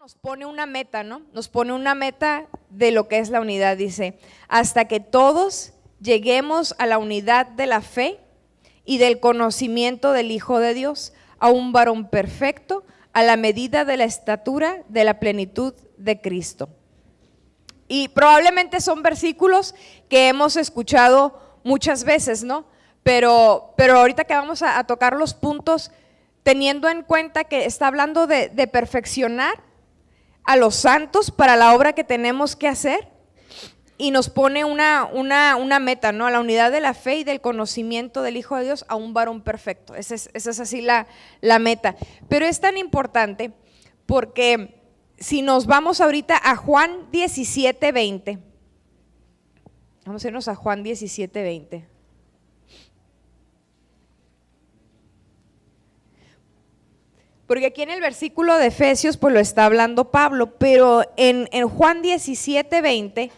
nos pone una meta, ¿no? Nos pone una meta de lo que es la unidad, dice, hasta que todos lleguemos a la unidad de la fe y del conocimiento del Hijo de Dios, a un varón perfecto, a la medida de la estatura de la plenitud de Cristo. Y probablemente son versículos que hemos escuchado muchas veces, ¿no? Pero ahorita que vamos a tocar los puntos, teniendo en cuenta que está hablando de perfeccionar a los santos para la obra que tenemos que hacer, y nos pone una meta, ¿no? A la unidad de la fe y del conocimiento del Hijo de Dios, a un varón perfecto. Esa es así la meta. Pero es tan importante porque si nos vamos ahorita a Juan 17:20, vamos a irnos a Juan 17:20. Porque aquí en el versículo de Efesios pues lo está hablando Pablo, pero en Juan 17:20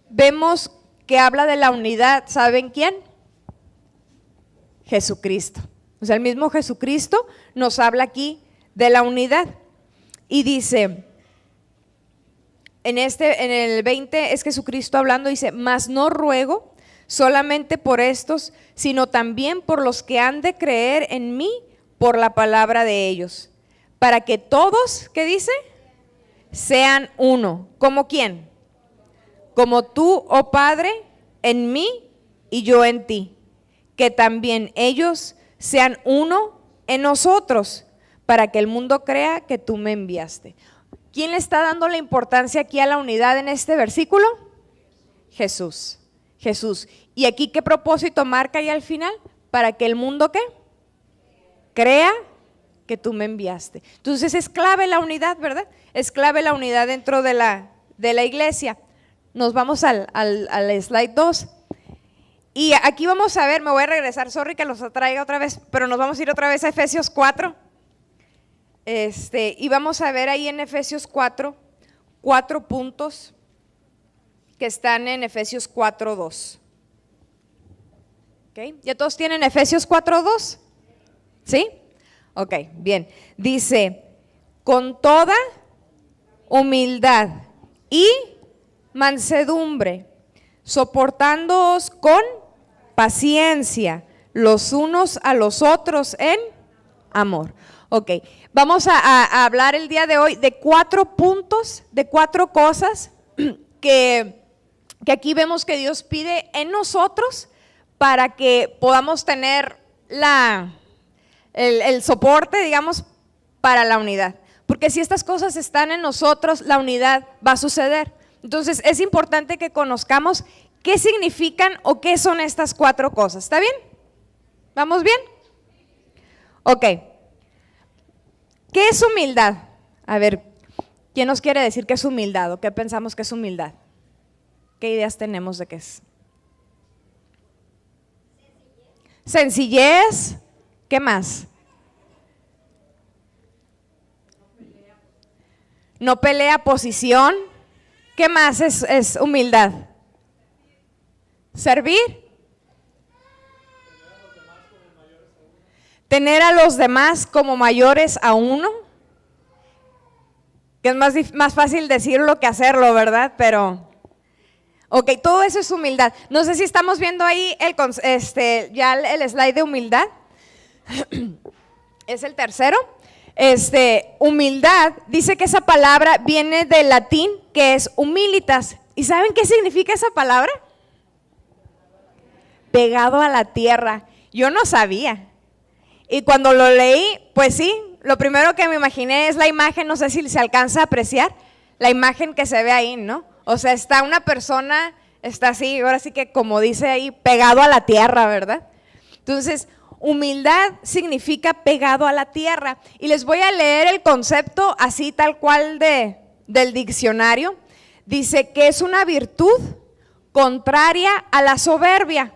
vemos que habla de la unidad. ¿Saben quién? Jesucristo. O sea, el mismo Jesucristo nos habla aquí de la unidad. Y dice, en el 20 es Jesucristo hablando, dice, mas no ruego solamente por estos, sino también por los que han de creer en mí por la palabra de ellos, para que todos, ¿qué dice? Sean uno. ¿Como quién? Como tú, oh Padre, en mí y yo en ti, que también ellos sean uno en nosotros, para que el mundo crea que tú me enviaste. ¿Quién le está dando la importancia aquí a la unidad en este versículo? Jesús. Jesús. ¿Y aquí qué propósito marca ahí al final? Para que el mundo, ¿qué? Crea que tú me enviaste. Entonces es clave la unidad, ¿verdad? Es clave la unidad dentro de la iglesia. Nos vamos al slide 2. Y aquí vamos a ver, me voy a regresar, sorry que los atraiga otra vez, pero nos vamos a ir otra vez a Efesios 4. Y vamos a ver ahí en Efesios 4, 4 puntos que están en Efesios 4:2. ¿Okay? ¿Ya todos tienen Efesios 4:2? ¿Sí? Ok, bien. Dice, con toda humildad y mansedumbre, soportándoos con paciencia los unos a los otros en amor. Ok, vamos a hablar el día de hoy de 4 puntos, de 4 cosas que aquí vemos que Dios pide en nosotros para que podamos tener el soporte, digamos, para la unidad. Porque si estas cosas están en nosotros, la unidad va a suceder. Entonces es importante que conozcamos qué significan o qué son estas 4 cosas. ¿Está bien? ¿Vamos bien? Ok. ¿Qué es humildad? A ver, ¿quién nos quiere decir qué es humildad o qué pensamos que es humildad? ¿Qué ideas tenemos de qué es? Sencillez. ¿Qué más? No pelea posición. ¿Qué más es humildad? Servir. Tener a los demás como mayores a uno. Que es más fácil decirlo que hacerlo, ¿verdad? Pero, ok, todo eso es humildad. No sé si estamos viendo ahí ya el slide de humildad. Es el tercero. Humildad, dice que esa palabra viene del latín, que es humilitas. ¿Y saben qué significa esa palabra? Pegado a la tierra. Yo no sabía. Y cuando lo leí, pues sí, lo primero que me imaginé es la imagen, no sé si se alcanza a apreciar, la imagen que se ve ahí, ¿no? O sea, está una persona, está así, ahora sí que como dice ahí, pegado a la tierra, ¿verdad? Entonces, humildad significa pegado a la tierra. Y les voy a leer el concepto así tal cual del diccionario. Dice que es una virtud contraria a la soberbia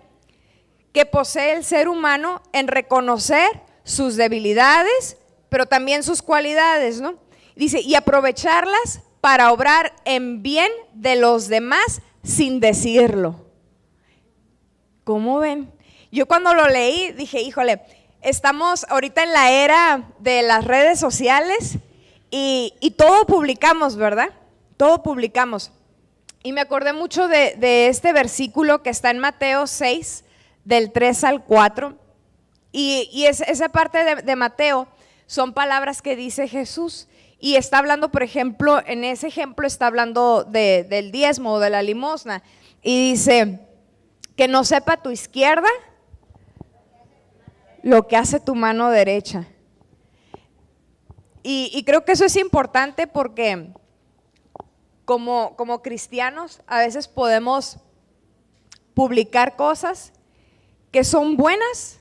que posee el ser humano en reconocer sus debilidades, pero también sus cualidades, ¿no? Dice, y aprovecharlas para obrar en bien de los demás sin decirlo. ¿Cómo ven? Yo cuando lo leí dije, híjole, estamos ahorita en la era de las redes sociales y todo publicamos, ¿verdad? Todo publicamos. Y me acordé mucho de este versículo que está en Mateo 6, del 3 al 4. Y esa parte de Mateo son palabras que dice Jesús. Y está hablando, por ejemplo, en ese ejemplo está hablando del diezmo o de la limosna. Y dice, que no sepa tu izquierda lo que hace tu mano derecha. Y creo que eso es importante porque como cristianos a veces podemos publicar cosas que son buenas,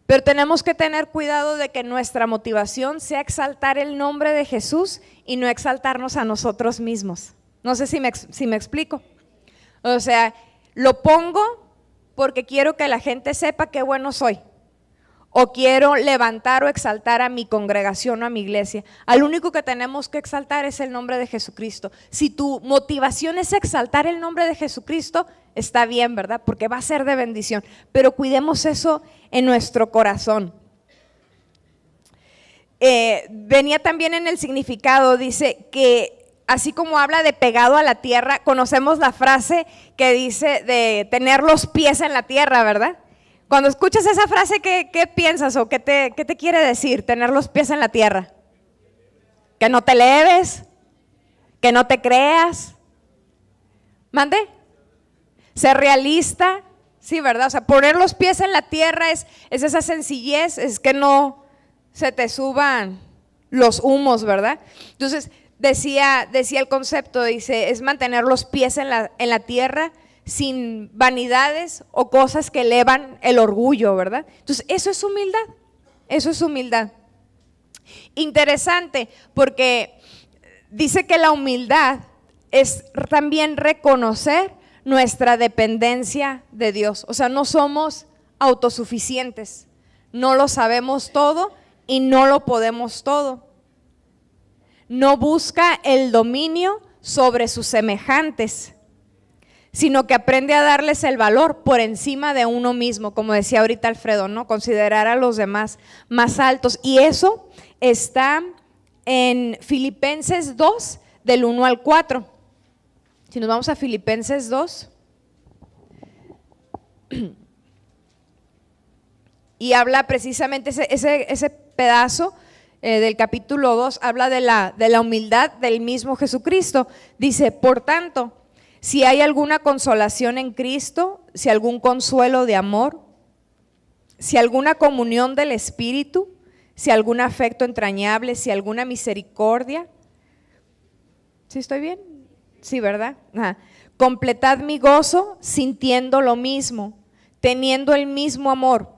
pero tenemos que tener cuidado de que nuestra motivación sea exaltar el nombre de Jesús y no exaltarnos a nosotros mismos. No sé si me explico. O sea, lo pongo porque quiero que la gente sepa qué bueno soy. O quiero levantar o exaltar a mi congregación o a mi iglesia. Al único que tenemos que exaltar es el nombre de Jesucristo. Si tu motivación es exaltar el nombre de Jesucristo, está bien, ¿verdad? Porque va a ser de bendición. Pero cuidemos eso en nuestro corazón. Venía también en el significado, dice que así como habla de pegado a la tierra, conocemos la frase que dice de tener los pies en la tierra, ¿verdad? Cuando escuchas esa frase, ¿qué piensas o qué te quiere decir tener los pies en la tierra? Que no te eleves, que no te creas. ¿Mande? Ser realista, sí, ¿verdad? O sea, poner los pies en la tierra es esa sencillez, es que no se te suban los humos, ¿verdad? Entonces, decía el concepto, dice, es mantener los pies en la tierra sin vanidades o cosas que elevan el orgullo, ¿verdad? Entonces, eso es humildad. Interesante, porque dice que la humildad es también reconocer nuestra dependencia de Dios. O sea, no somos autosuficientes, no lo sabemos todo y no lo podemos todo. No busca el dominio sobre sus semejantes, sino que aprende a darles el valor por encima de uno mismo, como decía ahorita Alfredo, ¿no? Considerar a los demás más altos. Y eso está en Filipenses 2, del 1 al 4. Si nos vamos a Filipenses 2, y habla precisamente ese pedazo del capítulo 2, habla de la humildad del mismo Jesucristo. Dice, por tanto, si hay alguna consolación en Cristo, si algún consuelo de amor, si alguna comunión del Espíritu, si algún afecto entrañable, si alguna misericordia. ¿Sí estoy bien? Sí, ¿verdad? Ajá. Completad mi gozo sintiendo lo mismo, teniendo el mismo amor,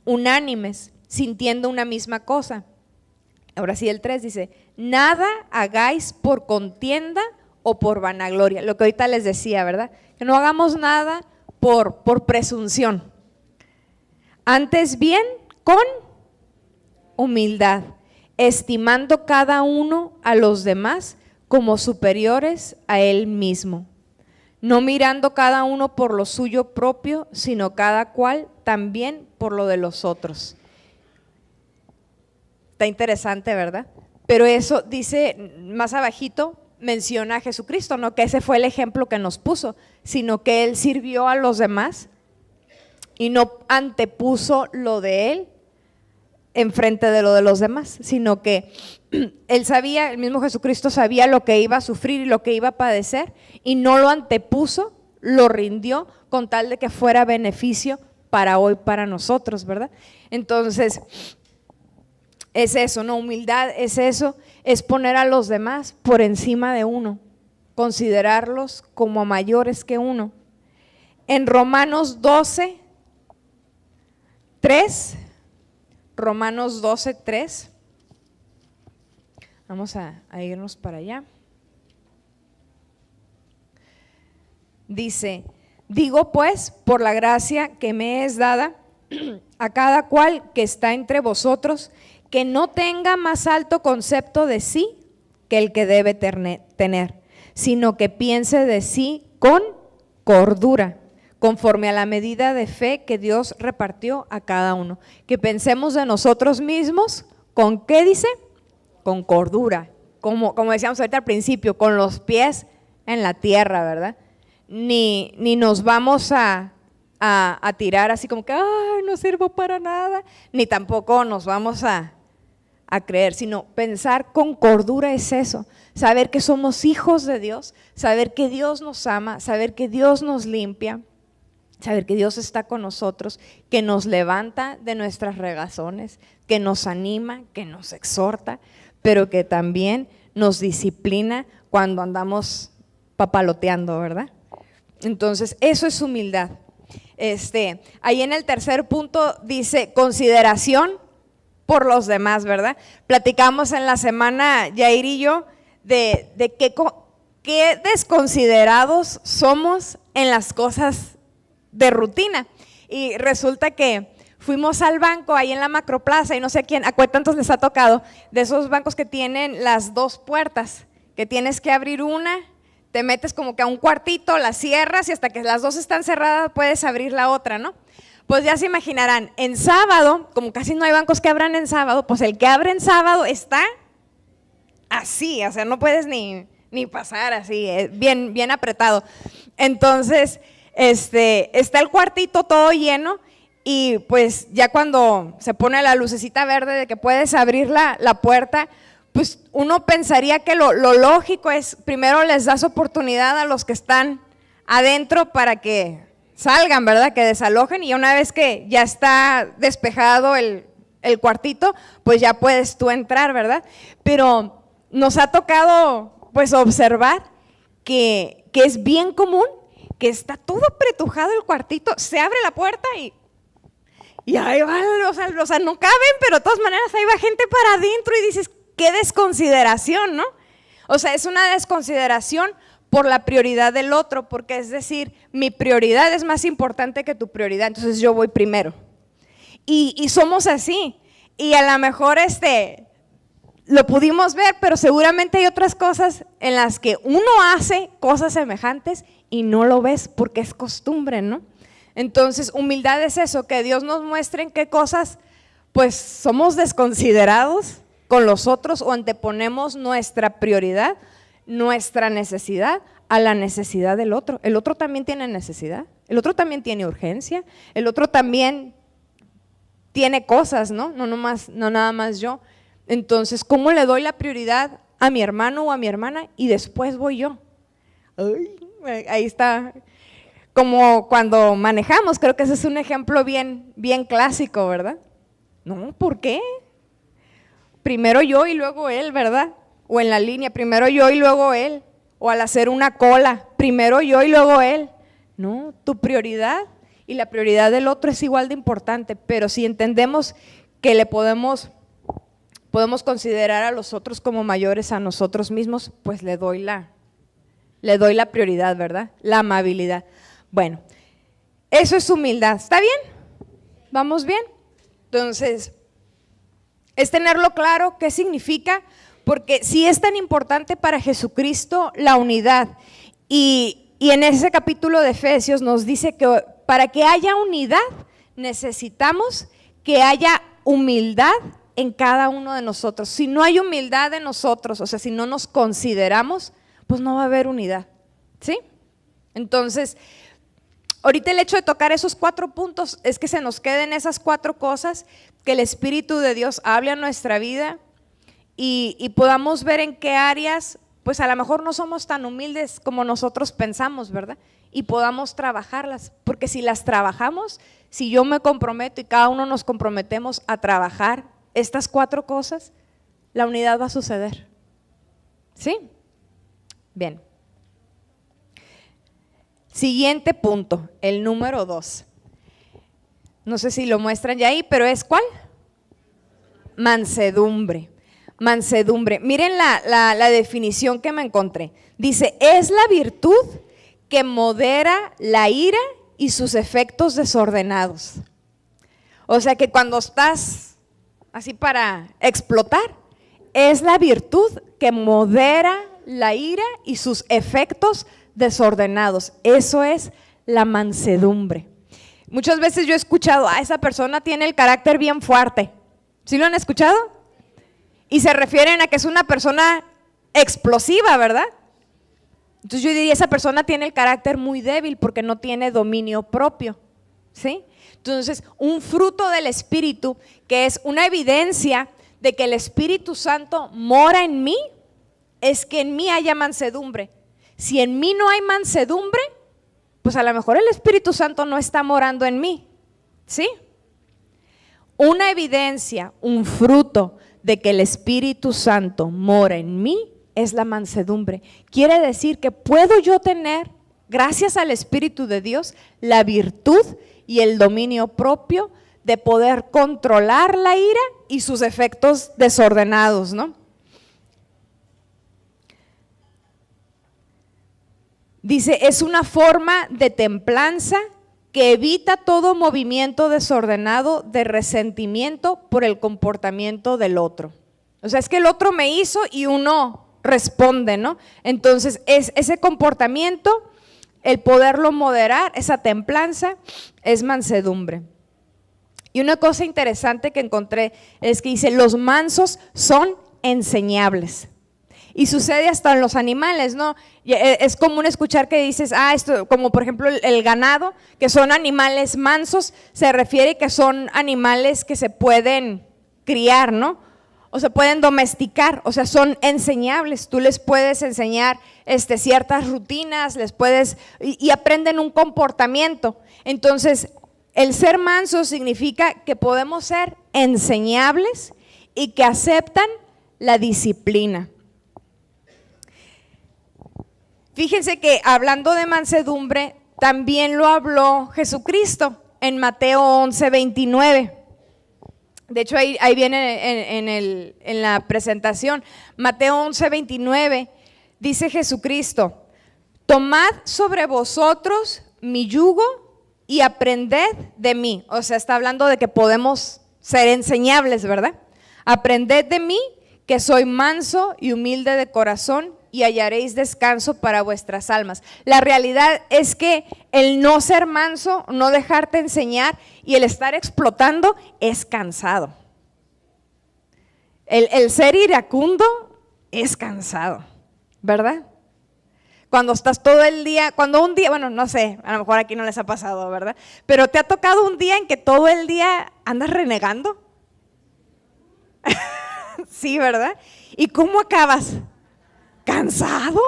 unánimes, sintiendo una misma cosa. Ahora sí, el 3 dice, nada hagáis por contienda o por vanagloria, lo que ahorita les decía, ¿verdad? Que no hagamos nada por presunción. Antes bien, con humildad, estimando cada uno a los demás como superiores a él mismo, no mirando cada uno por lo suyo propio, sino cada cual también por lo de los otros. Está interesante, ¿verdad? Pero eso dice más abajito, menciona a Jesucristo, no que ese fue el ejemplo que nos puso, sino que Él sirvió a los demás y no antepuso lo de Él enfrente de lo de los demás, sino que Él sabía, el mismo Jesucristo sabía lo que iba a sufrir y lo que iba a padecer y no lo antepuso, lo rindió con tal de que fuera beneficio para hoy, para nosotros, ¿verdad? Entonces, es eso, ¿no? Humildad es eso, es poner a los demás por encima de uno, considerarlos como mayores que uno. En Romanos 12, 3, Romanos 12, 3, vamos a irnos para allá. Dice, digo pues, por la gracia que me es dada, a cada cual que está entre vosotros, que no tenga más alto concepto de sí que el que debe tener, sino que piense de sí con cordura, conforme a la medida de fe que Dios repartió a cada uno. Que pensemos de nosotros mismos, ¿con qué dice? Con cordura, como decíamos ahorita al principio, con los pies en la tierra, ¿verdad? Ni nos vamos a tirar así como que, ay, no sirvo para nada, ni tampoco nos vamos a creer, sino pensar con cordura es eso, saber que somos hijos de Dios, saber que Dios nos ama, saber que Dios nos limpia, saber que Dios está con nosotros, que nos levanta de nuestras regazones, que nos anima, que nos exhorta, pero que también nos disciplina cuando andamos papaloteando, ¿verdad? Entonces, eso es humildad. Ahí en el tercer punto dice consideración por los demás, ¿verdad? Platicamos en la semana, Yair y yo, de qué desconsiderados somos en las cosas de rutina. Y resulta que fuimos al banco ahí en la Macroplaza y no sé a cuántos les ha tocado, de esos bancos que tienen las dos puertas, que tienes que abrir una, te metes como que a un cuartito, la cierras y hasta que las dos están cerradas puedes abrir la otra, ¿no? Pues ya se imaginarán, en sábado, como casi no hay bancos que abran en sábado, pues el que abre en sábado está así, o sea, no puedes ni pasar así, bien apretado. Entonces, está el cuartito todo lleno y pues ya cuando se pone la lucecita verde de que puedes abrir la puerta, pues uno pensaría que lo lógico es, primero les das oportunidad a los que están adentro para que salgan, ¿verdad? Que desalojen y una vez que ya está despejado el cuartito, pues ya puedes tú entrar, ¿verdad? Pero nos ha tocado pues observar que es bien común que está todo apretujado el cuartito, se abre la puerta y ahí va, o sea, no caben, pero de todas maneras ahí va gente para adentro y dices, qué desconsideración, ¿no? O sea, es una desconsideración por la prioridad del otro, porque es decir, mi prioridad es más importante que tu prioridad, entonces yo voy primero. Y somos así, y a lo mejor lo pudimos ver, pero seguramente hay otras cosas en las que uno hace cosas semejantes y no lo ves porque es costumbre, ¿no? Entonces, humildad es eso, que Dios nos muestre en qué cosas pues somos desconsiderados con los otros o anteponemos nuestra prioridad, nuestra necesidad a la necesidad del otro. El otro también tiene necesidad, el otro también tiene urgencia, el otro también tiene cosas, ¿no? No nada más yo. Entonces, ¿cómo le doy la prioridad a mi hermano o a mi hermana y después voy yo? Ay, ahí está, como cuando manejamos, creo que ese es un ejemplo bien clásico, ¿verdad? No, ¿por qué? Primero yo y luego él, ¿verdad? O en la línea, primero yo y luego él. O al hacer una cola, primero yo y luego él. No, tu prioridad y la prioridad del otro es igual de importante, pero si entendemos que podemos considerar a los otros como mayores a nosotros mismos, pues le doy la prioridad, ¿verdad? La amabilidad. Bueno, eso es humildad. ¿Está bien? ¿Vamos bien? Entonces, es tenerlo claro qué significa, porque si es tan importante para Jesucristo la unidad. Y en ese capítulo de Efesios nos dice que para que haya unidad necesitamos que haya humildad en cada uno de nosotros. Si no hay humildad en nosotros, o sea, si no nos consideramos, pues no va a haber unidad, ¿sí? Entonces, ahorita el hecho de tocar esos 4 puntos es que se nos queden esas 4 cosas, que el Espíritu de Dios hable a nuestra vida y podamos ver en qué áreas, pues a lo mejor no somos tan humildes como nosotros pensamos, ¿verdad? Y podamos trabajarlas, porque si las trabajamos, si yo me comprometo y cada uno nos comprometemos a trabajar estas 4 cosas, la unidad va a suceder, ¿sí? Bien. Siguiente punto, el número 2. No sé si lo muestran ya ahí, pero ¿es cuál? Mansedumbre. Mansedumbre. Miren la definición que me encontré. Dice, es la virtud que modera la ira y sus efectos desordenados. O sea que cuando estás así para explotar, es la virtud que modera la ira y sus efectos desordenados. Eso es la mansedumbre. Muchas veces yo he escuchado, esa persona tiene el carácter bien fuerte. ¿Sí lo han escuchado? Y se refieren a que es una persona explosiva, ¿verdad? Entonces yo diría, esa persona tiene el carácter muy débil porque no tiene dominio propio, ¿sí? Entonces, un fruto del Espíritu, que es una evidencia de que el Espíritu Santo mora en mí, es que en mí haya mansedumbre. Si en mí no hay mansedumbre, pues a lo mejor el Espíritu Santo no está morando en mí, ¿sí? Una evidencia, un fruto de que el Espíritu Santo mora en mí es la mansedumbre. Quiere decir que puedo yo tener, gracias al Espíritu de Dios, la virtud y el dominio propio de poder controlar la ira y sus efectos desordenados, ¿no? Dice, es una forma de templanza que evita todo movimiento desordenado de resentimiento por el comportamiento del otro. O sea, es que el otro me hizo y uno responde, ¿no? Entonces, es ese comportamiento, el poderlo moderar, esa templanza, es mansedumbre. Y una cosa interesante que encontré es que dice, los mansos son enseñables. Y sucede hasta en los animales, ¿no? Es común escuchar que dices, esto, como por ejemplo el ganado, que son animales mansos, se refiere que son animales que se pueden criar, ¿no? O se pueden domesticar, o sea, son enseñables. Tú les puedes enseñar ciertas rutinas, les puedes, y aprenden un comportamiento. Entonces, el ser manso significa que podemos ser enseñables y que aceptan la disciplina. Fíjense que hablando de mansedumbre, también lo habló Jesucristo en Mateo 11:29. De hecho, ahí viene en la presentación. Mateo 11:29 dice Jesucristo, tomad sobre vosotros mi yugo y aprended de mí. O sea, está hablando de que podemos ser enseñables, ¿verdad? Aprended de mí, que soy manso y humilde de corazón, y hallaréis descanso para vuestras almas. La realidad es que el no ser manso, no dejarte enseñar y el estar explotando es cansado. El ser iracundo es cansado, ¿verdad? Cuando estás todo el día, cuando un día, bueno, no sé, a lo mejor aquí no les ha pasado, ¿verdad? Pero ¿te ha tocado un día en que todo el día andas renegando? Sí, ¿verdad? ¿Y cómo acabas? ¿Cansado?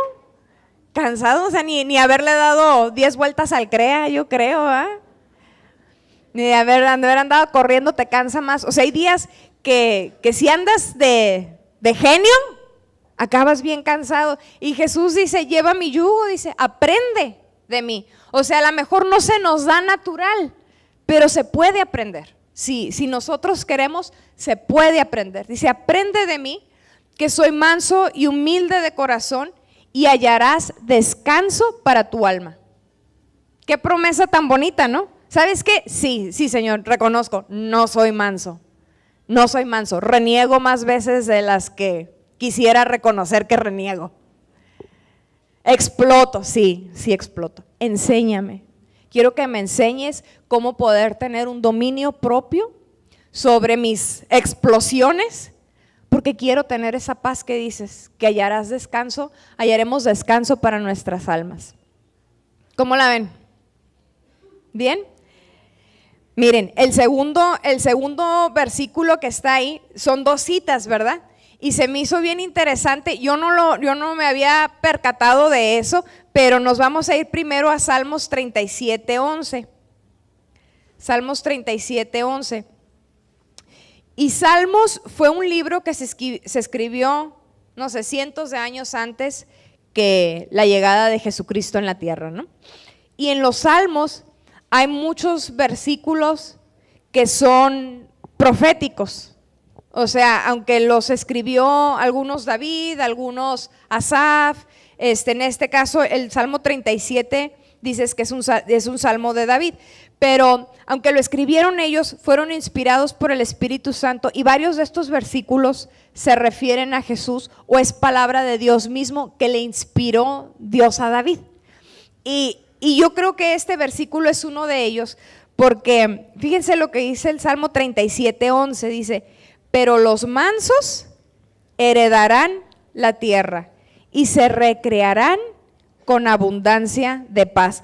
¿Cansado? O sea, ni haberle dado 10 vueltas al CREA, yo creo, Ni de haber andado corriendo te cansa más. O sea, hay días que si andas de genio, acabas bien cansado. Y Jesús dice, lleva mi yugo, dice, aprende de mí. O sea, a lo mejor no se nos da natural, pero se puede aprender. Si nosotros queremos, se puede aprender. Dice, aprende de mí, que soy manso y humilde de corazón, y hallarás descanso para tu alma. Qué promesa tan bonita, ¿no? ¿Sabes qué? Sí, Señor, reconozco, no soy manso, reniego más veces de las que quisiera reconocer que reniego. Exploto, sí exploto. Enséñame, quiero que me enseñes cómo poder tener un dominio propio sobre mis explosiones, porque quiero tener esa paz que dices, que hallaremos descanso para nuestras almas. ¿Cómo la ven? ¿Bien? Miren, el segundo versículo que está ahí son 2 citas, ¿verdad? Y se me hizo bien interesante, yo no me había percatado de eso, pero nos vamos a ir primero a Salmos 37:11. Salmos 37:11. Y Salmos fue un libro que se escribió, no sé, cientos de años antes que la llegada de Jesucristo en la tierra, ¿no? Y en los Salmos hay muchos versículos que son proféticos. O sea, aunque los escribió algunos David, algunos Asaf, en este caso el Salmo 37 dices que es un salmo de David, pero aunque lo escribieron ellos, fueron inspirados por el Espíritu Santo, y varios de estos versículos se refieren a Jesús, o es palabra de Dios mismo que le inspiró Dios a David. Y yo creo que este versículo es uno de ellos, porque fíjense lo que dice el Salmo 37:11, dice, pero los mansos heredarán la tierra y se recrearán con abundancia de paz.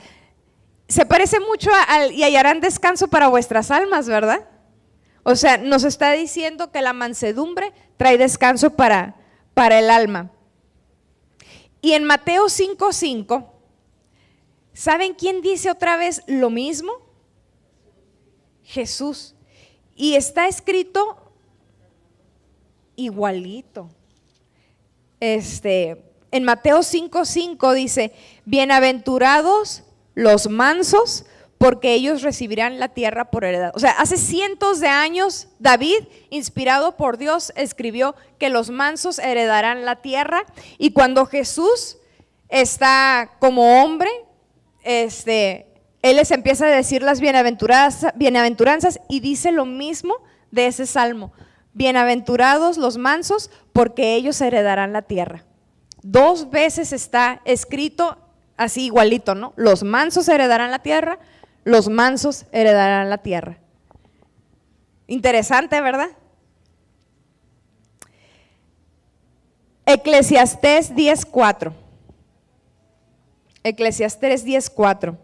Se parece mucho y hallarán descanso para vuestras almas, ¿verdad? O sea, nos está diciendo que la mansedumbre trae descanso para el alma. Y en Mateo 5:5, ¿saben quién dice otra vez lo mismo? Jesús. Y está escrito igualito. En Mateo 5:5 dice, bienaventurados los mansos, porque ellos recibirán la tierra por heredad. O sea, hace cientos de años David, inspirado por Dios, escribió que los mansos heredarán la tierra. Y cuando Jesús está como hombre, Él les empieza a decir las bienaventuranzas y dice lo mismo de ese salmo. Bienaventurados los mansos, porque ellos heredarán la tierra. 2 veces está escrito así igualito, ¿no? Los mansos heredarán la tierra, los mansos heredarán la tierra. Interesante, ¿verdad? Eclesiastés 10:4. Eclesiastés 10:4.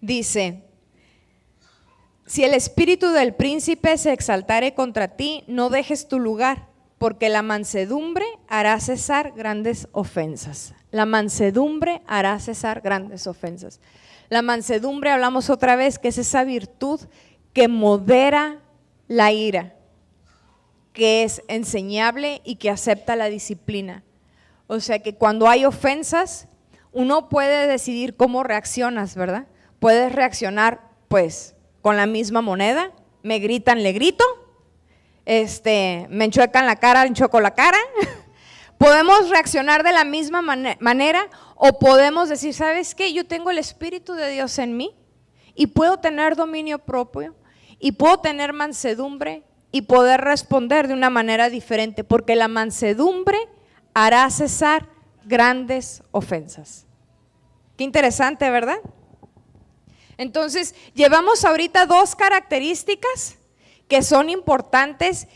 Dice, si el espíritu del príncipe se exaltare contra ti, no dejes tu lugar, porque la mansedumbre hará cesar grandes ofensas. La mansedumbre hará cesar grandes ofensas. La mansedumbre, hablamos otra vez, que es esa virtud que modera la ira, que es enseñable y que acepta la disciplina. O sea que cuando hay ofensas, uno puede decidir cómo reaccionas, ¿verdad? Puedes reaccionar pues con la misma moneda, me gritan, le grito, me enchuecan la cara, le enchueco la cara. Podemos reaccionar de la misma manera o podemos decir, ¿sabes qué? Yo tengo el Espíritu de Dios en mí y puedo tener dominio propio y puedo tener mansedumbre y poder responder de una manera diferente, porque la mansedumbre hará cesar grandes ofensas. Qué interesante, ¿verdad? Entonces, llevamos ahorita 2 características que son importantes,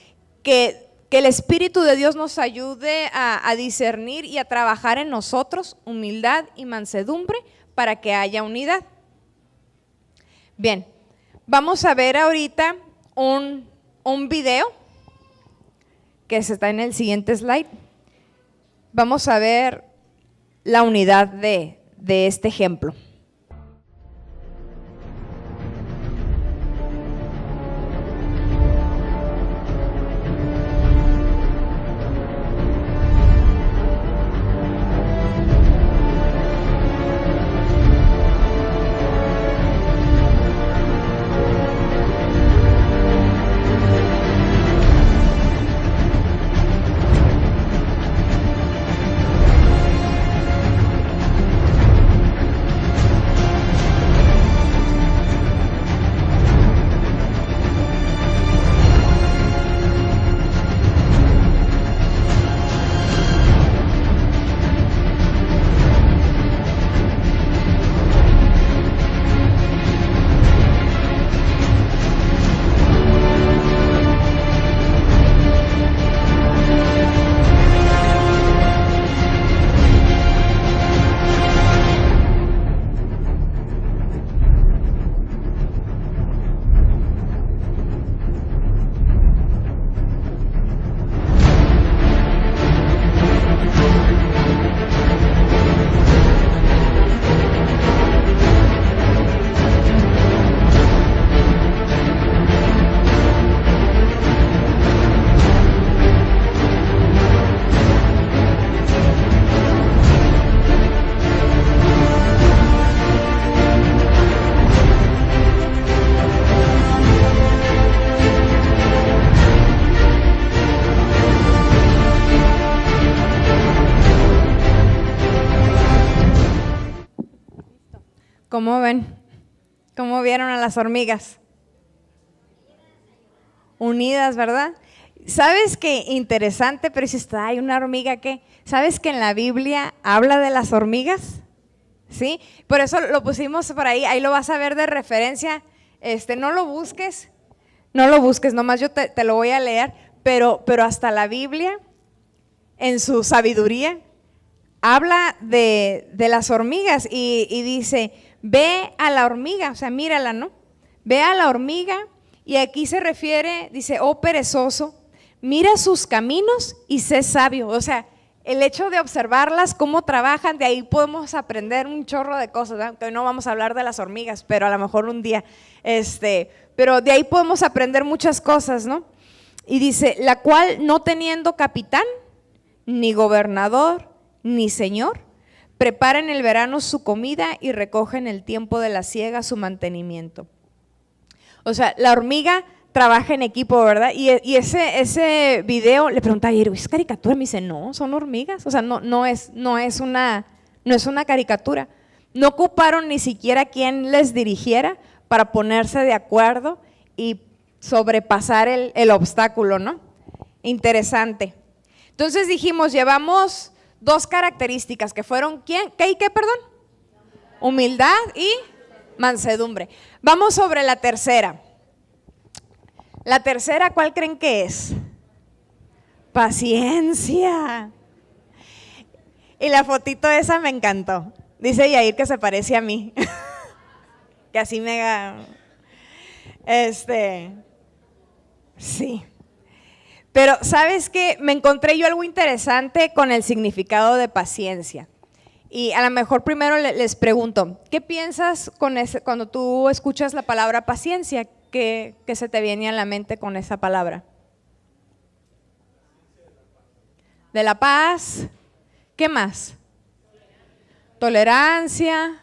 que el Espíritu de Dios nos ayude a discernir y a trabajar en nosotros, humildad y mansedumbre, para que haya unidad. Bien, vamos a ver ahorita un video que está en el siguiente slide. Vamos a ver la unidad de este ejemplo. ¿Cómo ven? ¿Cómo vieron a las hormigas? Unidas, ¿verdad? ¿Sabes qué interesante? Pero si está, hay una hormiga que, ¿sabes que en la Biblia habla de las hormigas? ¿sí? Por eso lo pusimos por ahí lo vas a ver de referencia. No lo busques, nomás yo te lo voy a leer, pero hasta la Biblia, en su sabiduría, habla de las hormigas y dice, ve a la hormiga, o sea, mírala, ¿no? Ve a la hormiga y aquí se refiere, dice, oh perezoso, mira sus caminos y sé sabio. O sea, el hecho de observarlas, cómo trabajan, de ahí podemos aprender un chorro de cosas, ¿verdad? Que hoy no vamos a hablar de las hormigas, pero a lo mejor un día, pero de ahí podemos aprender muchas cosas, ¿no? Y dice, la cual no teniendo capitán, ni gobernador, ni señor, prepara en el verano su comida y recoge en el tiempo de la siega su mantenimiento. O sea, la hormiga trabaja en equipo, ¿verdad? Y ese video, le pregunté ayer, ¿es caricatura? Me dice, no, son hormigas, o sea, no es una caricatura. No ocuparon ni siquiera quien les dirigiera para ponerse de acuerdo y sobrepasar el obstáculo, ¿no? Interesante. Entonces dijimos, llevamos 2 características que fueron, ¿qué, perdón? Humildad y mansedumbre. Vamos sobre la tercera. La tercera, ¿cuál creen que es? Paciencia. Y la fotito esa me encantó. Dice Yair que se parece a mí. Que así mega. Sí. Pero ¿sabes qué? Me encontré yo algo interesante con el significado de paciencia. Y a lo mejor primero les pregunto, ¿qué piensas cuando tú escuchas la palabra paciencia? ¿Qué se te viene a la mente con esa palabra? De la paz. ¿Qué más? Tolerancia.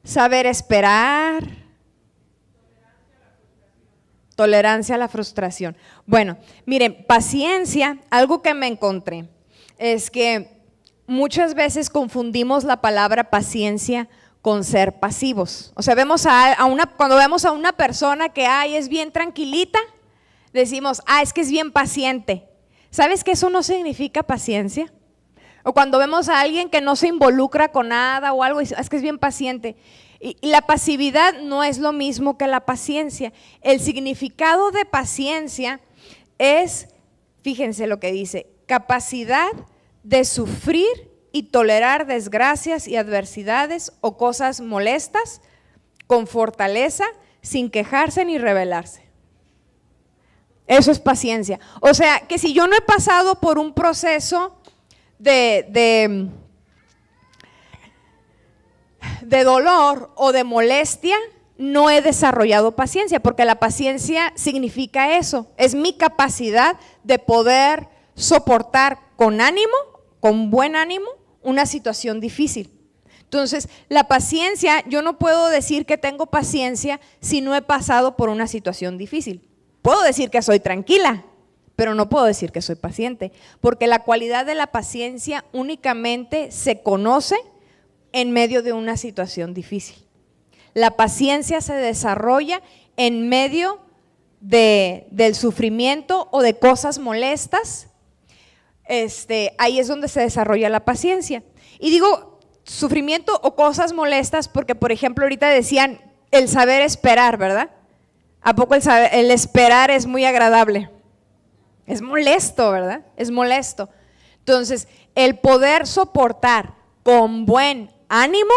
Saber esperar. Tolerancia a la frustración. Bueno, miren, paciencia, algo que me encontré es que muchas veces confundimos la palabra paciencia con ser pasivos. O sea, cuando vemos a una persona que es bien tranquilita, decimos, es que es bien paciente. ¿Sabes que eso no significa paciencia? O cuando vemos a alguien que no se involucra con nada o algo, es que es bien paciente. Y la pasividad no es lo mismo que la paciencia. El significado de paciencia es, fíjense lo que dice, capacidad de sufrir y tolerar desgracias y adversidades o cosas molestas con fortaleza, sin quejarse ni rebelarse. Eso es paciencia. O sea, que si yo no he pasado por un proceso de dolor o de molestia, no he desarrollado paciencia, porque la paciencia significa eso, es mi capacidad de poder soportar con ánimo, con buen ánimo, una situación difícil. Entonces, la paciencia, yo no puedo decir que tengo paciencia si no he pasado por una situación difícil. Puedo decir que soy tranquila, pero no puedo decir que soy paciente, porque la cualidad de la paciencia únicamente se conoce en medio de una situación difícil. La paciencia se desarrolla en medio del sufrimiento o de cosas molestas. Ahí es donde se desarrolla la paciencia. Y digo sufrimiento o cosas molestas porque, por ejemplo, ahorita decían el saber esperar, ¿verdad? ¿A poco el esperar es muy agradable? Es molesto, ¿verdad? Es molesto. Entonces, el poder soportar con buen ánimo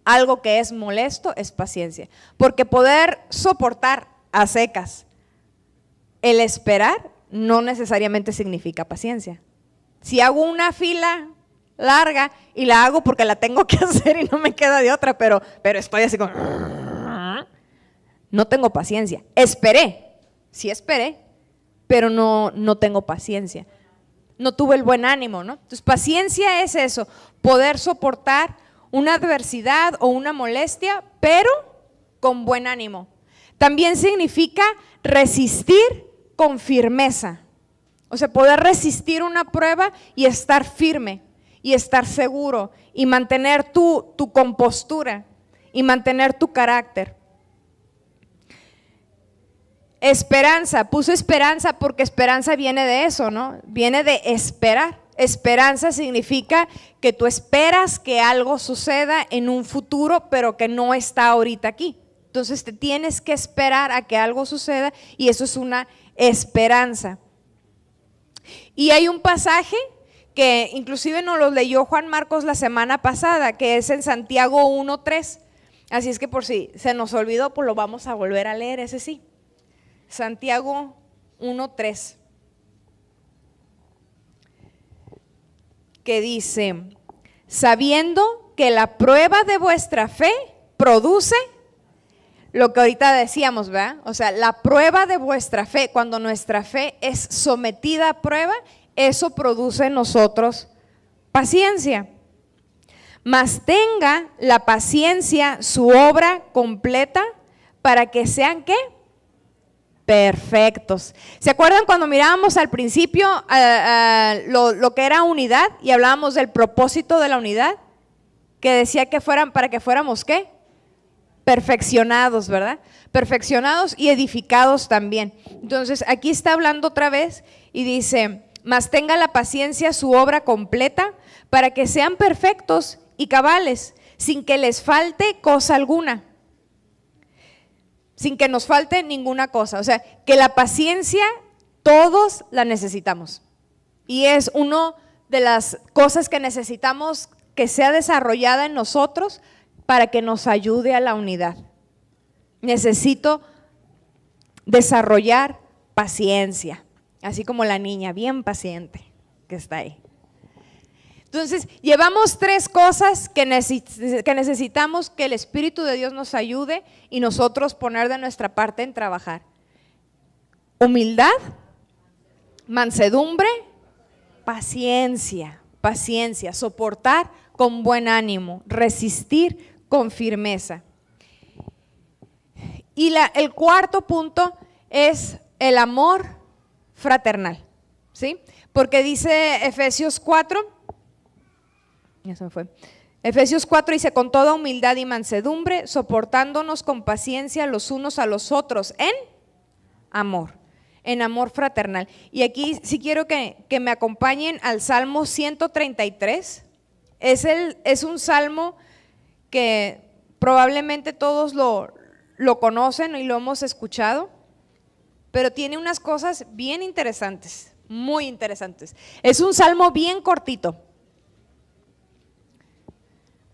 algo que es molesto es paciencia. Porque poder soportar a secas el esperar no necesariamente significa paciencia. Si hago una fila larga y la hago porque la tengo que hacer y no me queda de otra, pero estoy así como, no tengo paciencia. Sí esperé, pero no tengo paciencia. No tuve el buen ánimo, ¿no? Entonces, paciencia es eso, poder soportar una adversidad o una molestia, pero con buen ánimo. También significa resistir con firmeza. O sea, poder resistir una prueba y estar firme, y estar seguro, y mantener tu compostura, y mantener tu carácter. Esperanza, puse esperanza porque esperanza viene de eso, ¿no? Viene de esperar. Esperanza significa que tú esperas que algo suceda en un futuro, pero que no está ahorita aquí. Entonces te tienes que esperar a que algo suceda y eso es una esperanza. Y hay un pasaje que inclusive nos lo leyó Juan Marcos la semana pasada, que es en Santiago 1:3. Así es que por si se nos olvidó, pues lo vamos a volver a leer, ese sí. Santiago 1:3. Que dice, sabiendo que la prueba de vuestra fe produce lo que ahorita decíamos, ¿verdad? O sea, la prueba de vuestra fe, cuando nuestra fe es sometida a prueba, eso produce en nosotros paciencia. Mas tenga la paciencia su obra completa para que sean, ¿qué? Perfectos. ¿Se acuerdan cuando mirábamos al principio lo que era unidad y hablábamos del propósito de la unidad? Que decía que fueran para que fuéramos, ¿qué? Perfeccionados, ¿verdad? Perfeccionados y edificados también. Entonces aquí está hablando otra vez y dice, mas tenga la paciencia su obra completa para que sean perfectos y cabales, sin que les falte cosa alguna. Sin que nos falte ninguna cosa. O sea, que la paciencia todos la necesitamos. Y es una de las cosas que necesitamos que sea desarrollada en nosotros para que nos ayude a la unidad. Necesito desarrollar paciencia, así como la niña bien paciente que está ahí. Entonces, llevamos 3 cosas que necesitamos que el Espíritu de Dios nos ayude y nosotros poner de nuestra parte en trabajar. Humildad, mansedumbre, paciencia, soportar con buen ánimo, resistir con firmeza. Y el cuarto punto es el amor fraternal, ¿sí? Porque dice Efesios 4, ya se me fue. Efesios 4 dice, con toda humildad y mansedumbre, soportándonos con paciencia los unos a los otros en amor fraternal. Y aquí sí quiero que me acompañen al Salmo 133. Es un salmo que probablemente todos lo conocen y lo hemos escuchado, pero tiene unas cosas bien interesantes, muy interesantes. Es un salmo bien cortito.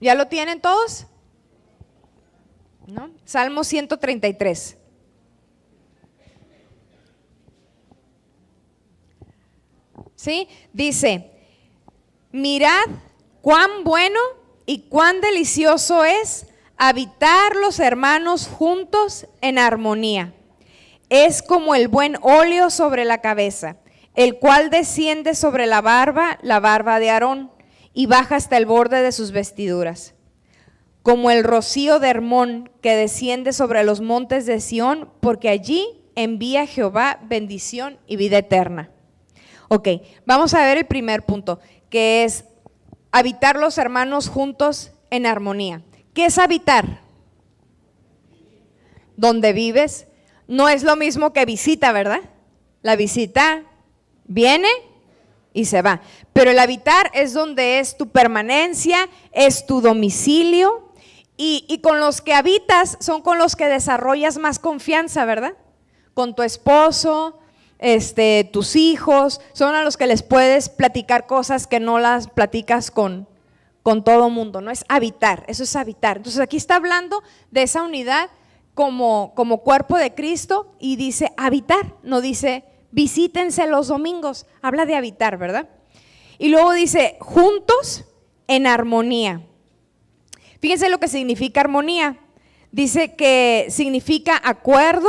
¿Ya lo tienen todos? ¿No? Salmo 133. ¿Sí? Dice, mirad cuán bueno y cuán delicioso es habitar los hermanos juntos en armonía. Es como el buen óleo sobre la cabeza, el cual desciende sobre la barba de Aarón, y baja hasta el borde de sus vestiduras. Como el rocío de Hermón que desciende sobre los montes de Sión, porque allí envía Jehová bendición y vida eterna. Ok, vamos a ver el primer punto, que es habitar los hermanos juntos en armonía. ¿Qué es habitar? ¿Dónde vives? No es lo mismo que visita, ¿verdad? La visita viene y se va. Pero el habitar es donde es tu permanencia, es tu domicilio y con los que habitas son con los que desarrollas más confianza, ¿verdad? Con tu esposo, tus hijos, son a los que les puedes platicar cosas que no las platicas con todo mundo, ¿no? Es habitar, eso es habitar. Entonces aquí está hablando de esa unidad como cuerpo de Cristo y dice habitar, no dice visítense los domingos, habla de habitar, ¿verdad? Y luego dice, juntos en armonía. Fíjense lo que significa armonía. Dice que significa acuerdo,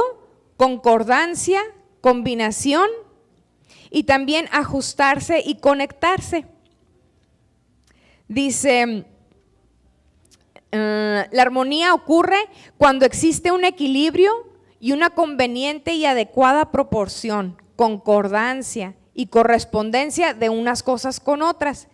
concordancia, combinación y también ajustarse y conectarse. Dice, la armonía ocurre cuando existe un equilibrio y una conveniente y adecuada proporción, concordancia y correspondencia de unas cosas con otras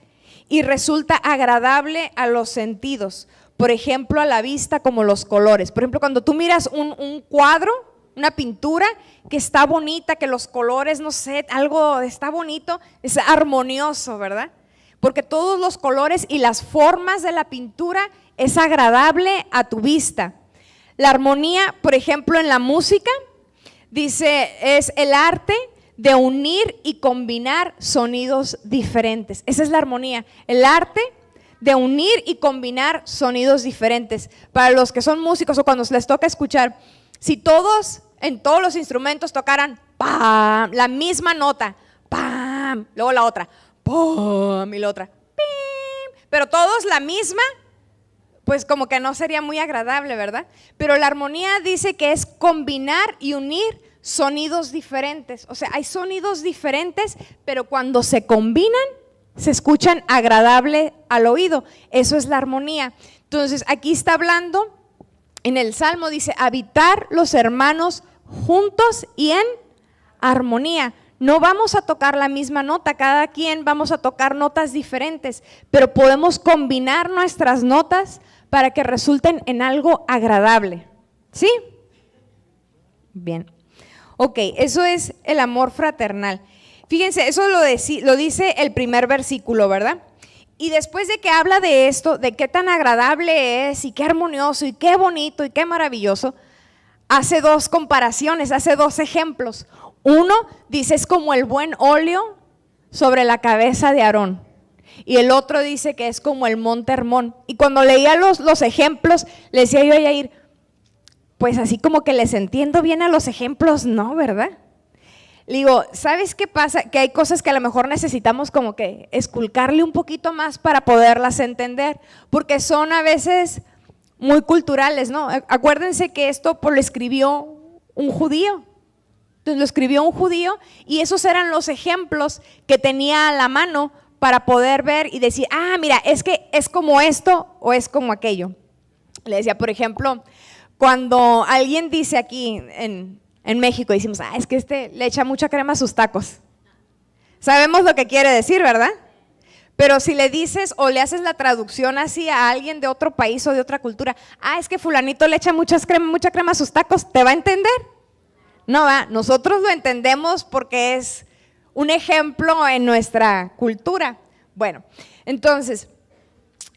y resulta agradable a los sentidos, por ejemplo a la vista como los colores. Por ejemplo, cuando tú miras un cuadro, una pintura que está bonita, que los colores, no sé, algo está bonito, es armonioso, ¿verdad? Porque todos los colores y las formas de la pintura es agradable a tu vista. La armonía, por ejemplo, en la música, dice, es el arte de unir y combinar sonidos diferentes. Esa es la armonía, el arte de unir y combinar sonidos diferentes. Para los que son músicos o cuando les toca escuchar, si todos en todos los instrumentos tocaran ¡pam!, la misma nota, ¡pam!, luego la otra, ¡pum!, y la otra, ¡pim!, pero todos la misma, pues como que no sería muy agradable, ¿verdad? Pero la armonía dice que es combinar y unir sonidos diferentes. O sea, hay sonidos diferentes, pero cuando se combinan, se escuchan agradable al oído. Eso es la armonía. Entonces, aquí está hablando, en el Salmo dice, habitar los hermanos juntos y en armonía. No vamos a tocar la misma nota, cada quien vamos a tocar notas diferentes, pero podemos combinar nuestras notas para que resulten en algo agradable. ¿Sí? Bien. Ok, eso es el amor fraternal. Fíjense, eso lo dice el primer versículo, ¿verdad? Y después de que habla de esto, de qué tan agradable es y qué armonioso y qué bonito y qué maravilloso, hace dos comparaciones, hace dos ejemplos. Uno dice es como el buen óleo sobre la cabeza de Aarón y el otro dice que es como el monte Hermón. Y cuando leía los ejemplos, le decía yo a Yair, pues así como que les entiendo bien a los ejemplos, ¿no? ¿Verdad? Le digo, ¿sabes qué pasa? Que hay cosas que a lo mejor necesitamos como que esculcarle un poquito más para poderlas entender, porque son a veces muy culturales, ¿no? Acuérdense que esto lo escribió un judío. Entonces lo escribió un judío y esos eran los ejemplos que tenía a la mano para poder ver y decir, ah, mira, es que es como esto o es como aquello. Le decía, por ejemplo, cuando alguien dice aquí en México, decimos, es que le echa mucha crema a sus tacos. Sabemos lo que quiere decir, ¿verdad? Pero si le dices o le haces la traducción así a alguien de otro país o de otra cultura, es que fulanito le echa mucha crema a sus tacos, ¿te va a entender? No, nosotros lo entendemos porque es un ejemplo en nuestra cultura. Bueno, entonces,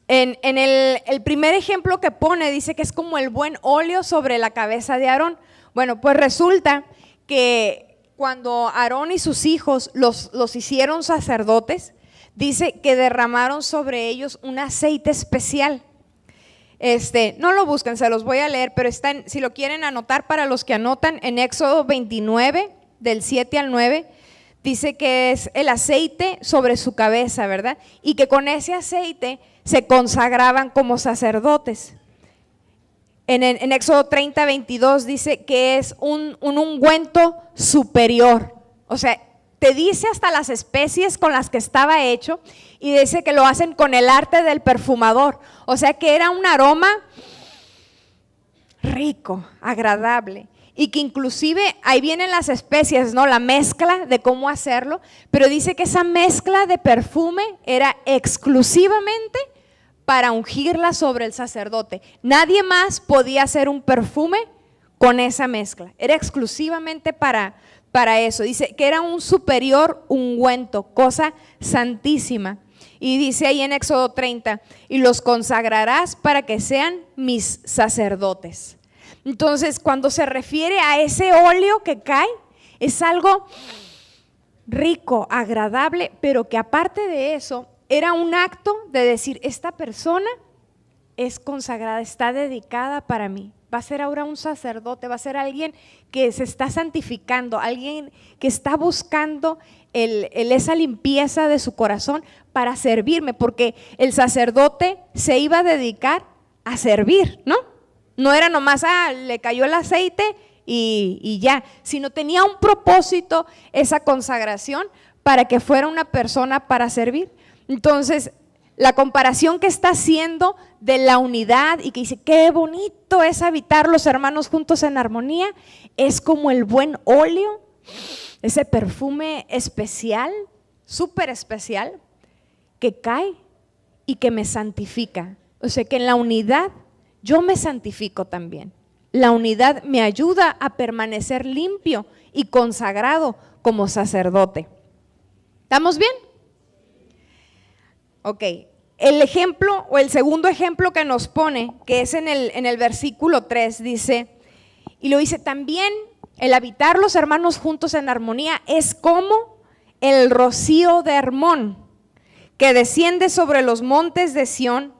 en el primer ejemplo que pone, dice que es como el buen óleo sobre la cabeza de Aarón. Bueno, pues resulta que cuando Aarón y sus hijos los hicieron sacerdotes, dice que derramaron sobre ellos un aceite especial. No lo busquen, se los voy a leer, pero si lo quieren anotar para los que anotan, en Éxodo 29, del 7 al 9, dice que es el aceite sobre su cabeza, ¿verdad? Y que con ese aceite se consagraban como sacerdotes. En Éxodo 30, 22 dice que es un ungüento superior, o sea, te dice hasta las especies con las que estaba hecho y dice que lo hacen con el arte del perfumador, o sea que era un aroma rico, agradable y que inclusive ahí vienen las especies, ¿no? La mezcla de cómo hacerlo, pero dice que esa mezcla de perfume era exclusivamente para ungirla sobre el sacerdote. Nadie más podía hacer un perfume con esa mezcla, era exclusivamente para eso. Dice que era un superior ungüento, cosa santísima. Y dice ahí en Éxodo 30, y los consagrarás para que sean mis sacerdotes. Entonces, cuando se refiere a ese óleo que cae, es algo rico, agradable, pero que aparte de eso, era un acto de decir, esta persona es consagrada, está dedicada para mí. Va a ser ahora un sacerdote, va a ser alguien que se está santificando, alguien que está buscando esa limpieza de su corazón para servirme, porque el sacerdote se iba a dedicar a servir, ¿no? No era nomás, le cayó el aceite y ya, sino tenía un propósito esa consagración para que fuera una persona para servir. Entonces, la comparación que está haciendo de la unidad y que dice, qué bonito es habitar los hermanos juntos en armonía, es como el buen óleo, ese perfume especial, súper especial, que cae y que me santifica. O sea, que en la unidad yo me santifico también. La unidad me ayuda a permanecer limpio y consagrado como sacerdote. ¿Estamos bien? Ok. El ejemplo o el segundo ejemplo que nos pone, que es en el versículo 3, dice, y lo dice también, el habitar los hermanos juntos en armonía es como el rocío de Hermón, que desciende sobre los montes de Sión,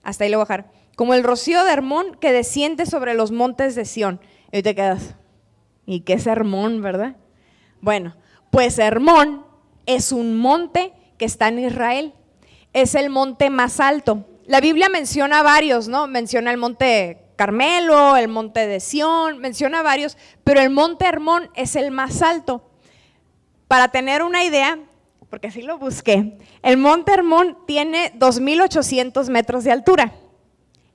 hasta ahí lo voy a bajar, como el rocío de Hermón que desciende sobre los montes de Sión. Y ahí te quedas, ¿y qué es Hermón, verdad? Bueno, pues Hermón es un monte que está en Israel, es el monte más alto. La Biblia menciona varios, ¿no? Menciona el monte Carmelo, el monte de Sión, menciona varios, pero el monte Hermón es el más alto. Para tener una idea, porque así lo busqué, el monte Hermón tiene 2,800 metros de altura.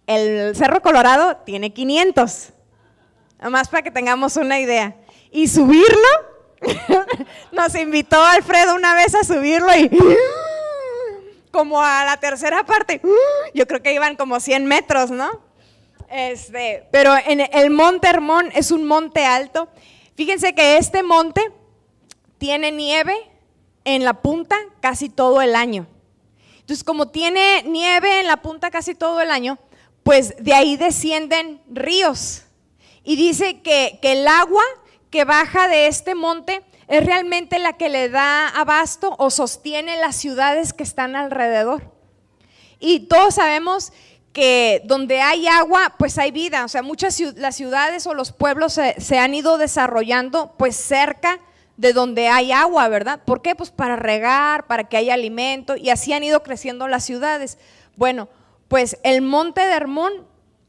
El Cerro Colorado tiene 500, nomás para que tengamos una idea. Y subirlo, nos invitó Alfredo una vez a subirlo y como a la tercera parte, yo creo que iban como 100 metros, ¿no? Pero en el monte Hermón es un monte alto. Fíjense que este monte tiene nieve en la punta casi todo el año. Entonces, como tiene nieve en la punta casi todo el año, pues de ahí descienden ríos. Y dice que el agua que baja de este monte es realmente la que le da abasto o sostiene las ciudades que están alrededor. Y todos sabemos que donde hay agua, pues hay vida. O sea, las ciudades o los pueblos se han ido desarrollando pues cerca de donde hay agua, ¿verdad? ¿Por qué? Pues para regar, para que haya alimento, y así han ido creciendo las ciudades. Bueno, pues el monte de Hermón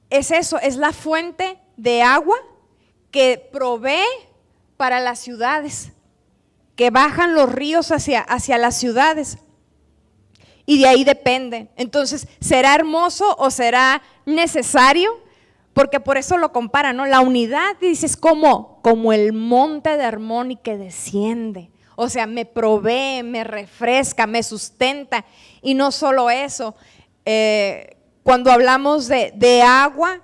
es eso, es la fuente de agua que provee para las ciudades, que bajan los ríos hacia las ciudades, y de ahí depende. Entonces, ¿será hermoso o será necesario? Porque por eso lo compara, ¿no? La unidad, dices, como el monte de Hermón y que desciende. O sea, me provee, me refresca, me sustenta. Y no solo eso, cuando hablamos de agua,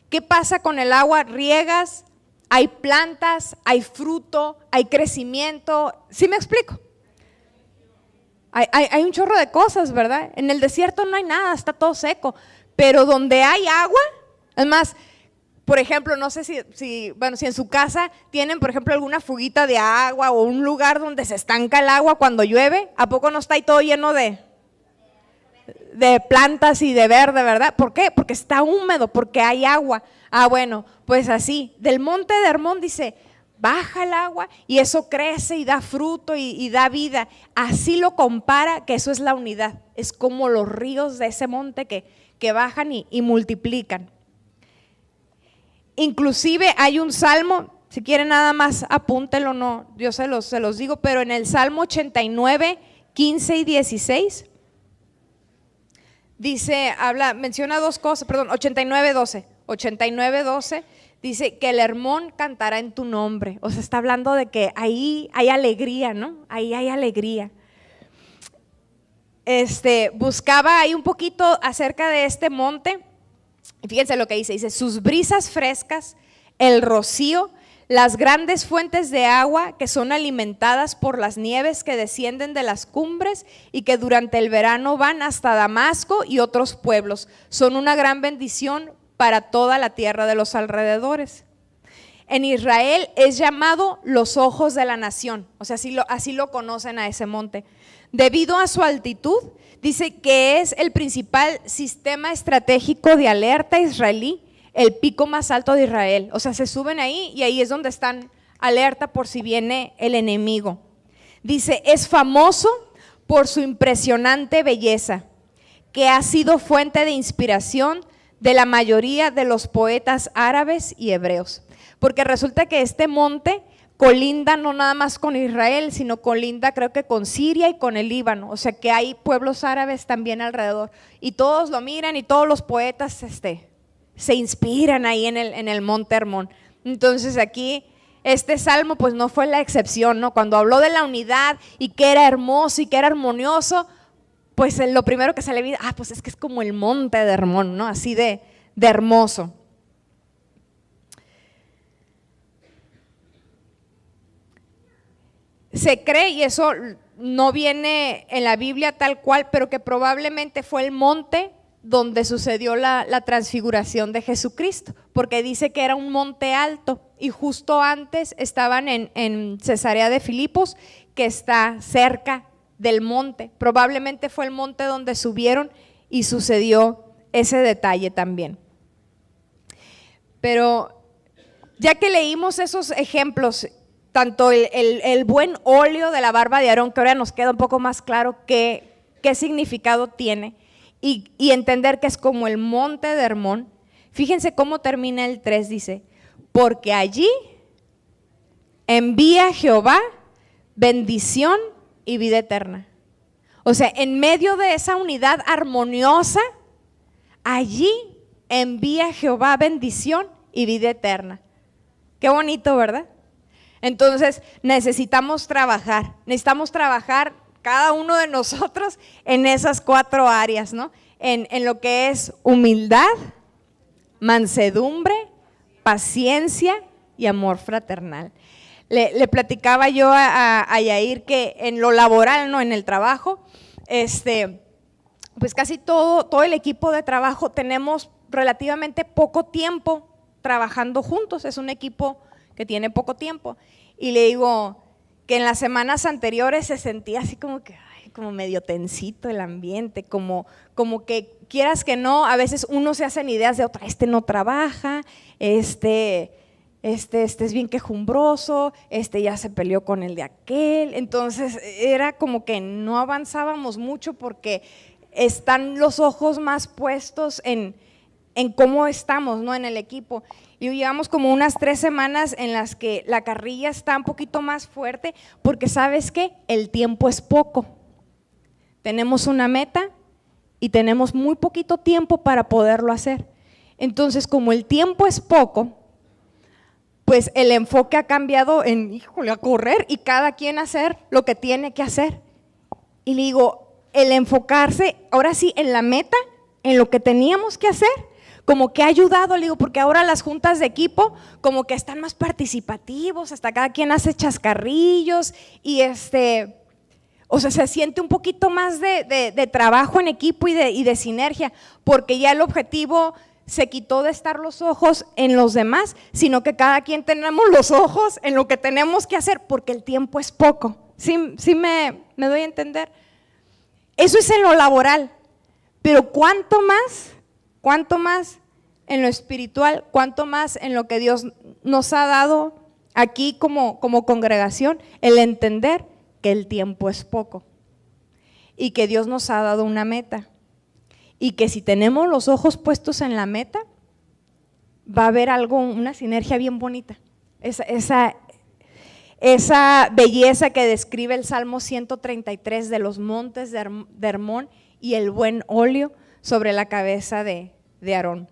¿qué pasa con el agua? Riegas, hay plantas, hay fruto, hay crecimiento. ¿Sí me explico? Hay un chorro de cosas, ¿verdad? En el desierto no hay nada, está todo seco. Pero donde hay agua, además, por ejemplo, no sé si en su casa tienen, por ejemplo, alguna fuguita de agua o un lugar donde se estanca el agua cuando llueve, ¿a poco no está ahí todo lleno de plantas y de verde, ¿verdad? ¿Por qué? Porque está húmedo, porque hay agua. Ah, bueno, pues así, del monte de Hermón dice, baja el agua y eso crece y da fruto y da vida. Así lo compara, que eso es la unidad, es como los ríos de ese monte que bajan y multiplican. Inclusive hay un salmo, si quieren nada más apúntelo, no, yo se los digo, pero en el Salmo 89, 15 y 16, dice, menciona dos cosas, 89, 12, dice que el Hermón cantará en tu nombre. O sea, está hablando de que ahí hay alegría, ¿no? Ahí hay alegría. Buscaba ahí un poquito acerca de este monte. Fíjense lo que dice, sus brisas frescas, el rocío, las grandes fuentes de agua que son alimentadas por las nieves que descienden de las cumbres y que durante el verano van hasta Damasco y otros pueblos, son una gran bendición para toda la tierra de los alrededores. En Israel es llamado los ojos de la nación, o sea, así lo conocen a ese monte. Debido a su altitud, dice que es el principal sistema estratégico de alerta israelí, el pico más alto de Israel. O sea, se suben ahí y ahí es donde están alerta por si viene el enemigo. Dice, es famoso por su impresionante belleza, que ha sido fuente de inspiración de la mayoría de los poetas árabes y hebreos. Porque resulta que este monte colinda no nada más con Israel, sino colinda creo que con Siria y con el Líbano. O sea que hay pueblos árabes también alrededor. Y todos lo miran y todos los poetas se inspiran ahí en el monte Hermón. Entonces aquí este salmo pues no fue la excepción, ¿no? Cuando habló de la unidad y que era hermoso y que era armonioso, pues lo primero que se le vino, pues es que es como el monte de Hermón, ¿no? Así de hermoso. Se cree, y eso no viene en la Biblia tal cual, pero que probablemente fue el monte donde sucedió la transfiguración de Jesucristo, porque dice que era un monte alto y justo antes estaban en Cesarea de Filipos, que está cerca del monte. Probablemente fue el monte donde subieron y sucedió ese detalle también. Pero ya que leímos esos ejemplos, tanto el buen óleo de la barba de Aarón, que ahora nos queda un poco más claro qué significado tiene, y entender que es como el monte de Hermón. Fíjense cómo termina el 3, dice, porque allí envía Jehová bendición y vida eterna. O sea, en medio de esa unidad armoniosa, allí envía Jehová bendición y vida eterna. Qué bonito, ¿verdad? Entonces necesitamos trabajar cada uno de nosotros en esas 4 áreas, ¿no? En lo que es humildad, mansedumbre, paciencia y amor fraternal. Le platicaba yo a Yair que en lo laboral, ¿no? En el trabajo, pues casi todo el equipo de trabajo tenemos relativamente poco tiempo trabajando juntos, es un equipo que tiene poco tiempo. Y le digo que en las semanas anteriores se sentía así como que, como medio tensito el ambiente, como que quieras que no, a veces uno se hacen ideas de otra, no trabaja, este es bien quejumbroso, ya se peleó con el de aquel. Entonces era como que no avanzábamos mucho porque están los ojos más puestos en cómo estamos, ¿no? En el equipo. Y llevamos como unas 3 semanas en las que la carrilla está un poquito más fuerte, porque ¿sabes qué? El tiempo es poco. Tenemos una meta y tenemos muy poquito tiempo para poderlo hacer. Entonces, como el tiempo es poco, pues el enfoque ha cambiado en, a correr y cada quien hacer lo que tiene que hacer. Y le digo, el enfocarse ahora sí en la meta, en lo que teníamos que hacer, como que ha ayudado, le digo, porque ahora las juntas de equipo como que están más participativos, hasta cada quien hace chascarrillos y o sea, se siente un poquito más de trabajo en equipo y de sinergia, porque ya el objetivo se quitó de estar los ojos en los demás, sino que cada quien tenemos los ojos en lo que tenemos que hacer, porque el tiempo es poco. ¿Sí me doy a entender? Eso es en lo laboral, pero ¿cuánto más en lo espiritual? ¿Cuánto más en lo que Dios nos ha dado aquí como congregación? El entender que el tiempo es poco y que Dios nos ha dado una meta y que si tenemos los ojos puestos en la meta, va a haber una sinergia bien bonita. Esa belleza que describe el Salmo 133 de los montes de Hermón y el buen óleo sobre la cabeza de Aarón.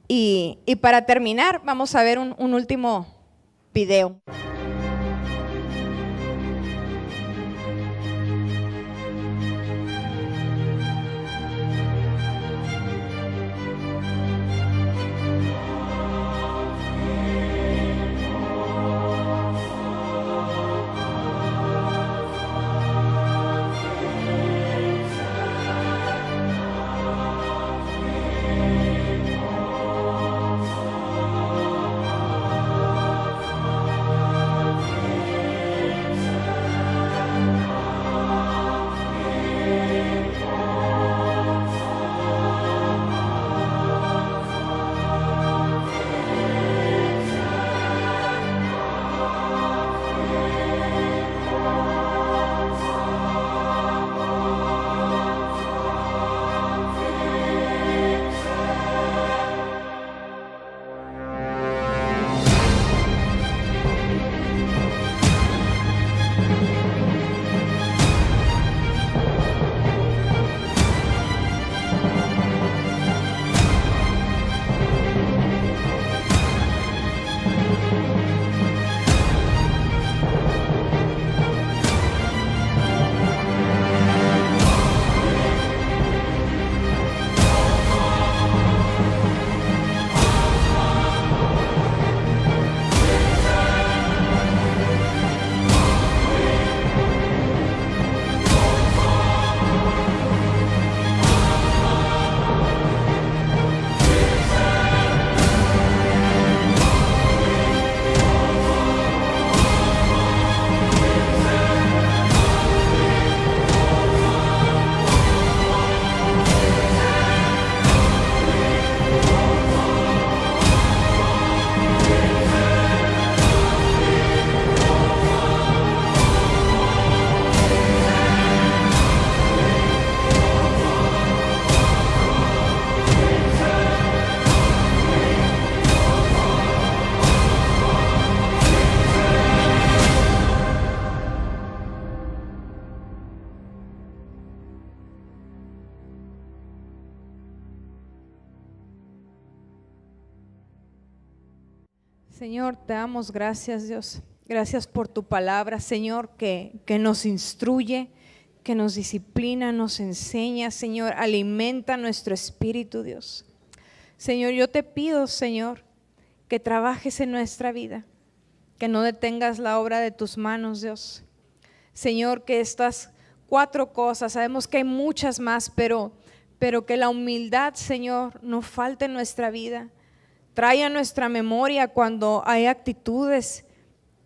Y para terminar, vamos a ver un último video. Señor, te damos gracias, Dios. Gracias por tu palabra, Señor, que nos instruye, que nos disciplina, nos enseña, Señor, alimenta nuestro espíritu, Dios. Señor, yo te pido, Señor, que trabajes en nuestra vida, que no detengas la obra de tus manos, Dios. Señor, que estas 4 cosas, sabemos que hay muchas más, pero que la humildad, Señor, no falte en nuestra vida. Trae a nuestra memoria cuando hay actitudes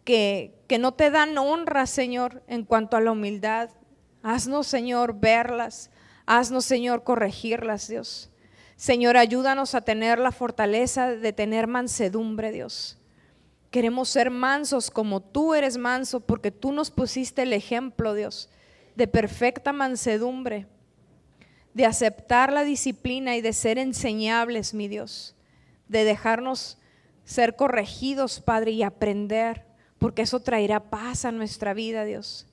que no te dan honra, Señor, en cuanto a la humildad. Haznos, Señor, verlas. Haznos, Señor, corregirlas, Dios. Señor, ayúdanos a tener la fortaleza de tener mansedumbre, Dios. Queremos ser mansos como tú eres manso, porque tú nos pusiste el ejemplo, Dios, de perfecta mansedumbre, de aceptar la disciplina y de ser enseñables, mi Dios, de dejarnos ser corregidos, Padre, y aprender, porque eso traerá paz a nuestra vida, Dios.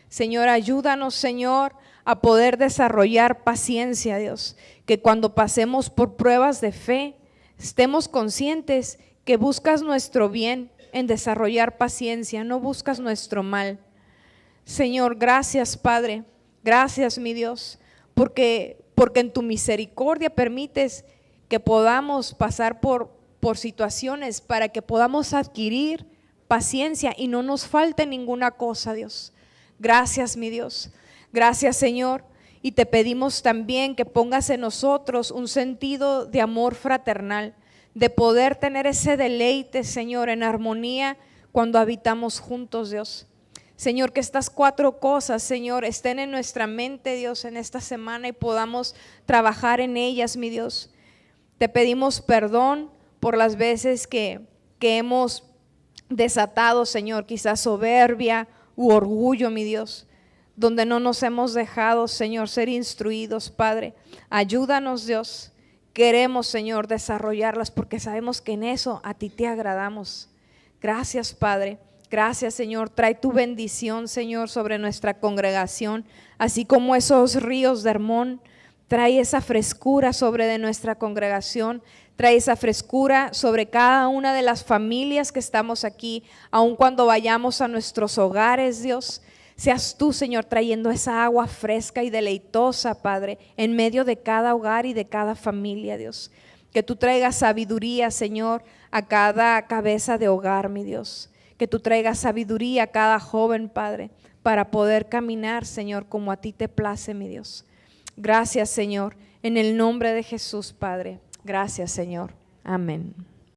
Señor, ayúdanos, Señor, a poder desarrollar paciencia, Dios, que cuando pasemos por pruebas de fe, estemos conscientes que buscas nuestro bien en desarrollar paciencia, no buscas nuestro mal. Señor, gracias, Padre, gracias, mi Dios, porque en tu misericordia permites que podamos pasar por situaciones para que podamos adquirir paciencia y no nos falte ninguna cosa, Dios. Gracias, mi Dios. Gracias, Señor. Y te pedimos también que pongas en nosotros un sentido de amor fraternal, de poder tener ese deleite, Señor, en armonía cuando habitamos juntos, Dios. Señor, que estas 4 cosas, Señor, estén en nuestra mente, Dios, en esta semana y podamos trabajar en ellas, mi Dios. Te pedimos perdón por las veces que hemos desatado, Señor, quizás soberbia u orgullo, mi Dios, donde no nos hemos dejado, Señor, ser instruidos, Padre. Ayúdanos, Dios. Queremos, Señor, desarrollarlas porque sabemos que en eso a ti te agradamos. Gracias, Padre. Gracias, Señor. Trae tu bendición, Señor, sobre nuestra congregación, así como esos ríos de Hermón. Trae esa frescura sobre de nuestra congregación. Trae esa frescura sobre cada una de las familias que estamos aquí, aun cuando vayamos a nuestros hogares, Dios. Seas tú, Señor, trayendo esa agua fresca y deleitosa, Padre, en medio de cada hogar y de cada familia, Dios. Que tú traigas sabiduría, Señor, a cada cabeza de hogar, mi Dios. Que tú traigas sabiduría a cada joven, Padre, para poder caminar, Señor, como a ti te place, mi Dios. Gracias, Señor, en el nombre de Jesús, Padre. Gracias, Señor. Amén.